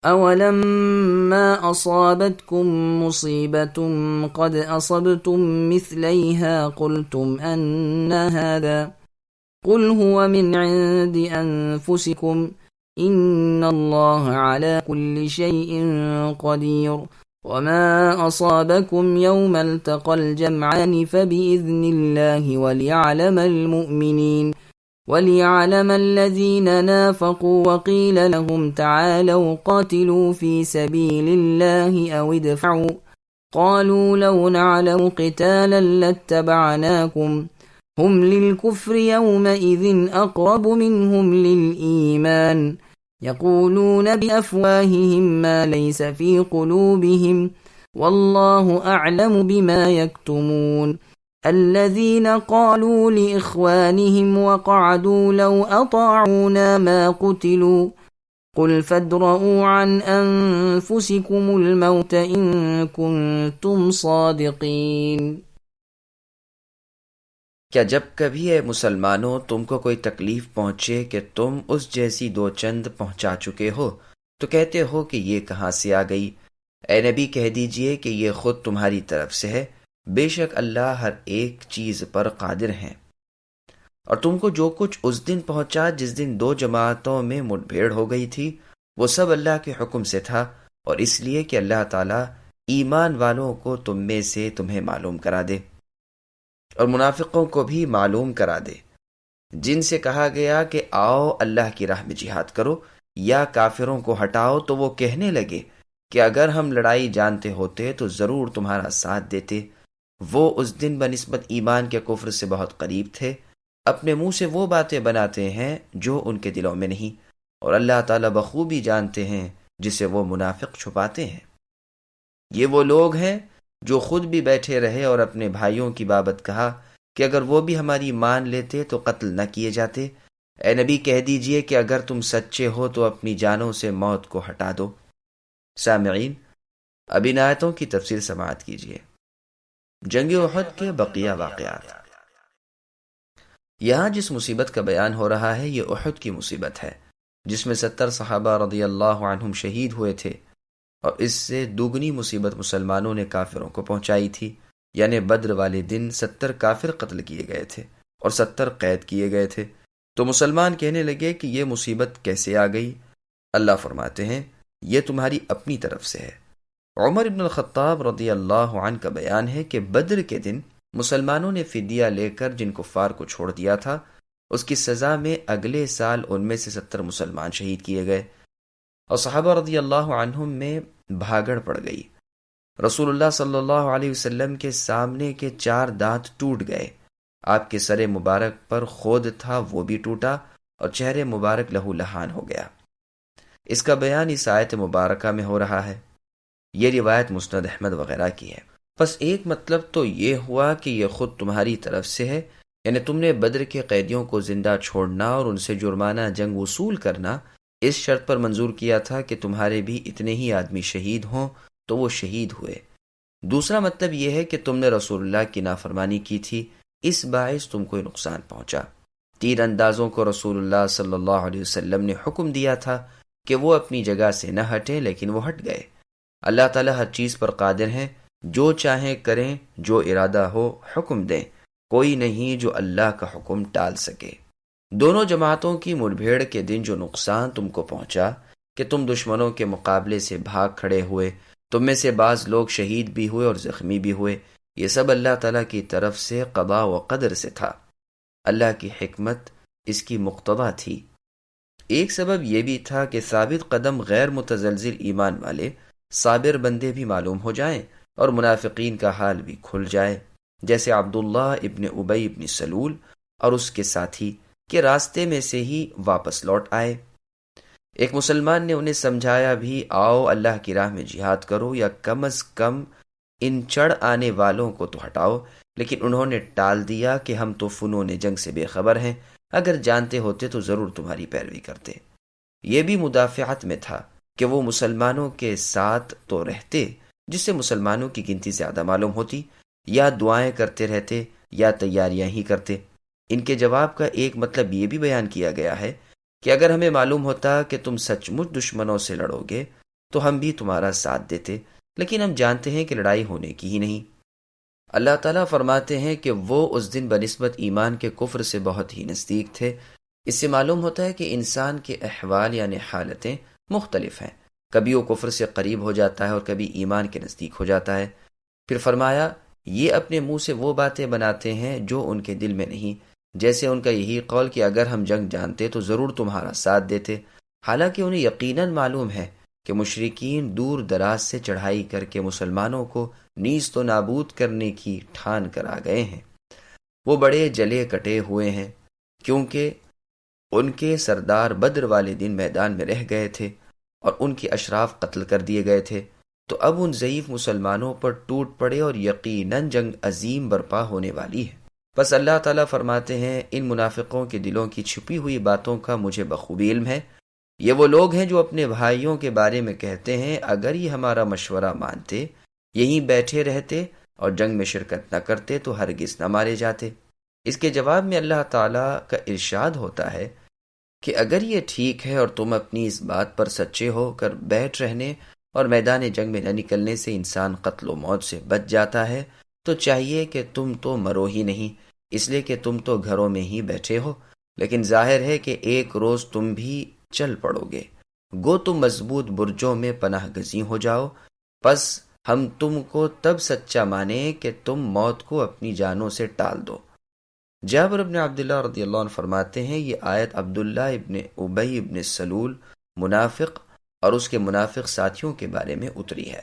أولما أصابتكم مصيبة قد أصبتم مثليها قلتم أن هذا قل هو من عند أنفسكم إن الله على كل شيء قدير وما أصابكم يوم التقى الجمعان فبإذن الله وليعلم الذين نافقوا وقيل لهم تعالوا قاتلوا في سبيل الله أو ادفعوا قالوا لو نعلم قتالا لاتبعناكم هم للكفر يومئذ أقرب منهم للإيمان يقولون بأفواههم ما ليس في قلوبهم والله أعلم بما يكتمون الذين قالوا لإخوانهم وقعدوا لو أطاعونا ما قتلوا قل فادرءوا عن أنفسكم الموت إن كنتم صادقين۔ کیا جب کبھی اے مسلمانوں تم کو کوئی تکلیف پہنچے کہ تم اس جیسی دو چند پہنچا چکے ہو تو کہتے ہو کہ یہ کہاں سے آ گئی؟ اے نبی کہہ دیجئے کہ یہ خود تمہاری طرف سے ہے، بے شک اللہ ہر ایک چیز پر قادر ہیں۔ اور تم کو جو کچھ اس دن پہنچا جس دن دو جماعتوں میں مٹ بھیڑ ہو گئی تھی، وہ سب اللہ کے حکم سے تھا، اور اس لیے کہ اللہ تعالیٰ ایمان والوں کو تم میں سے تمہیں معلوم کرا دے اور منافقوں کو بھی معلوم کرا دے، جن سے کہا گیا کہ آؤ اللہ کی راہ میں جہاد کرو یا کافروں کو ہٹاؤ، تو وہ کہنے لگے کہ اگر ہم لڑائی جانتے ہوتے تو ضرور تمہارا ساتھ دیتے۔ وہ اس دن بنسبت ایمان کے کفر سے بہت قریب تھے، اپنے منہ سے وہ باتیں بناتے ہیں جو ان کے دلوں میں نہیں، اور اللہ تعالیٰ بخوبی جانتے ہیں جسے وہ منافق چھپاتے ہیں۔ یہ وہ لوگ ہیں جو خود بھی بیٹھے رہے اور اپنے بھائیوں کی بابت کہا کہ اگر وہ بھی ہماری مان لیتے تو قتل نہ کیے جاتے۔ اے نبی کہہ دیجئے کہ اگر تم سچے ہو تو اپنی جانوں سے موت کو ہٹا دو۔ سامعین، اب ان آیتوں کی تفسیر سماعت کیجیے۔ جنگ احد کے بقیہ واقعات۔ یہاں جس مصیبت کا بیان ہو رہا ہے یہ احد کی مصیبت ہے، جس میں 70 صحابہ رضی اللہ عنہم شہید ہوئے تھے، اور اس سے دوگنی مصیبت مسلمانوں نے کافروں کو پہنچائی تھی، یعنی بدر والے دن 70 کافر قتل کیے گئے تھے اور 70 قید کیے گئے تھے۔ تو مسلمان کہنے لگے کہ یہ مصیبت کیسے آ گئی؟ اللہ فرماتے ہیں یہ تمہاری اپنی طرف سے ہے۔ عمر بن الخطاب رضی اللہ عنہ کا بیان ہے کہ بدر کے دن مسلمانوں نے فدیہ لے کر جن کفار کو چھوڑ دیا تھا، اس کی سزا میں اگلے سال ان میں سے 70 مسلمان شہید کیے گئے، اور صحابہ رضی اللہ عنہم میں بھاگڑ پڑ گئی۔ رسول اللہ صلی اللہ علیہ وسلم کے سامنے کے 4 دانت ٹوٹ گئے، آپ کے سر مبارک پر خود تھا وہ بھی ٹوٹا، اور چہرے مبارک لہو لہان ہو گیا۔ اس کا بیان اس آیت مبارکہ میں ہو رہا ہے۔ یہ روایت مسند احمد وغیرہ کی ہے۔ بس ایک مطلب تو یہ ہوا کہ یہ خود تمہاری طرف سے ہے، یعنی تم نے بدر کے قیدیوں کو زندہ چھوڑنا اور ان سے جرمانہ جنگ وصول کرنا اس شرط پر منظور کیا تھا کہ تمہارے بھی اتنے ہی آدمی شہید ہوں، تو وہ شہید ہوئے۔ دوسرا مطلب یہ ہے کہ تم نے رسول اللہ کی نافرمانی کی تھی، اس باعث تم کو نقصان پہنچا۔ 3 اندازوں کو رسول اللہ صلی اللہ علیہ وسلم نے حکم دیا تھا کہ وہ اپنی جگہ سے نہ ہٹیں، لیکن وہ ہٹ گئے۔ اللہ تعالیٰ ہر چیز پر قادر ہیں، جو چاہیں کریں، جو ارادہ ہو حکم دیں، کوئی نہیں جو اللہ کا حکم ٹال سکے۔ دونوں جماعتوں کی مٹ بھیڑ کے دن جو نقصان تم کو پہنچا کہ تم دشمنوں کے مقابلے سے بھاگ کھڑے ہوئے، تم میں سے بعض لوگ شہید بھی ہوئے اور زخمی بھی ہوئے، یہ سب اللہ تعالیٰ کی طرف سے قضاء و قدر سے تھا۔ اللہ کی حکمت اس کی مقتضا تھی۔ ایک سبب یہ بھی تھا کہ ثابت قدم غیر متزلزل ایمان والے صابر بندے بھی معلوم ہو جائیں اور منافقین کا حال بھی کھل جائے، جیسے عبداللہ ابن ابی ابن سلول اور اس کے ساتھی کہ راستے میں سے ہی واپس لوٹ آئے۔ ایک مسلمان نے انہیں سمجھایا بھی، آؤ اللہ کی راہ میں جہاد کرو یا کم از کم ان چڑھ آنے والوں کو تو ہٹاؤ، لیکن انہوں نے ٹال دیا کہ ہم تو فنون جنگ سے بے خبر ہیں، اگر جانتے ہوتے تو ضرور تمہاری پیروی کرتے۔ یہ بھی مدافعت میں تھا کہ وہ مسلمانوں کے ساتھ تو رہتے جس سے مسلمانوں کی گنتی زیادہ معلوم ہوتی، یا دعائیں کرتے رہتے یا تیاریاں ہی کرتے۔ ان کے جواب کا ایک مطلب یہ بھی بیان کیا گیا ہے کہ اگر ہمیں معلوم ہوتا کہ تم سچ مچ دشمنوں سے لڑو گے تو ہم بھی تمہارا ساتھ دیتے، لیکن ہم جانتے ہیں کہ لڑائی ہونے کی ہی نہیں۔ اللہ تعالیٰ فرماتے ہیں کہ وہ اس دن بنسبت ایمان کے کفر سے بہت ہی نزدیک تھے۔ اس سے معلوم ہوتا ہے کہ انسان کے احوال یعنی حالتیں مختلف ہیں، کبھی وہ کفر سے قریب ہو جاتا ہے اور کبھی ایمان کے نزدیک ہو جاتا ہے۔ پھر فرمایا یہ اپنے منہ سے وہ باتیں بناتے ہیں جو ان کے دل میں نہیں، جیسے ان کا یہی قول کہ اگر ہم جنگ جانتے تو ضرور تمہارا ساتھ دیتے، حالانکہ انہیں یقیناً معلوم ہے کہ مشرکین دور دراز سے چڑھائی کر کے مسلمانوں کو نیست و نابود کرنے کی ٹھان کر آ گئے ہیں۔ وہ بڑے جلے کٹے ہوئے ہیں، کیونکہ ان کے سردار بدر والے دن میدان میں رہ گئے تھے اور ان کے اشراف قتل کر دیے گئے تھے، تو اب ان ضعیف مسلمانوں پر ٹوٹ پڑے اور یقیناً جنگ عظیم برپا ہونے والی ہے۔ بس اللہ تعالیٰ فرماتے ہیں ان منافقوں کے دلوں کی چھپی ہوئی باتوں کا مجھے بخوبی علم ہے۔ یہ وہ لوگ ہیں جو اپنے بھائیوں کے بارے میں کہتے ہیں اگر یہ ہمارا مشورہ مانتے، یہیں بیٹھے رہتے اور جنگ میں شرکت نہ کرتے تو ہرگز نہ مارے جاتے۔ اس کے جواب میں اللہ تعالیٰ کا ارشاد ہوتا ہے کہ اگر یہ ٹھیک ہے اور تم اپنی اس بات پر سچے ہو کر بیٹھ رہنے اور میدان جنگ میں نہ نکلنے سے انسان قتل و موت سے بچ جاتا ہے، تو چاہیے کہ تم تو مرو ہی نہیں، اس لیے کہ تم تو گھروں میں ہی بیٹھے ہو، لیکن ظاہر ہے کہ ایک روز تم بھی چل پڑو گے، گو تم مضبوط برجوں میں پناہ گزین ہو جاؤ، پس ہم تم کو تب سچا مانیں کہ تم موت کو اپنی جانوں سے ٹال دو۔ جابر بن عبداللہ رضی اللہ عنہ فرماتے ہیں یہ آیت عبداللہ ابن ابی ابن سلول منافق اور اس کے منافق ساتھیوں کے بارے میں اتری ہے۔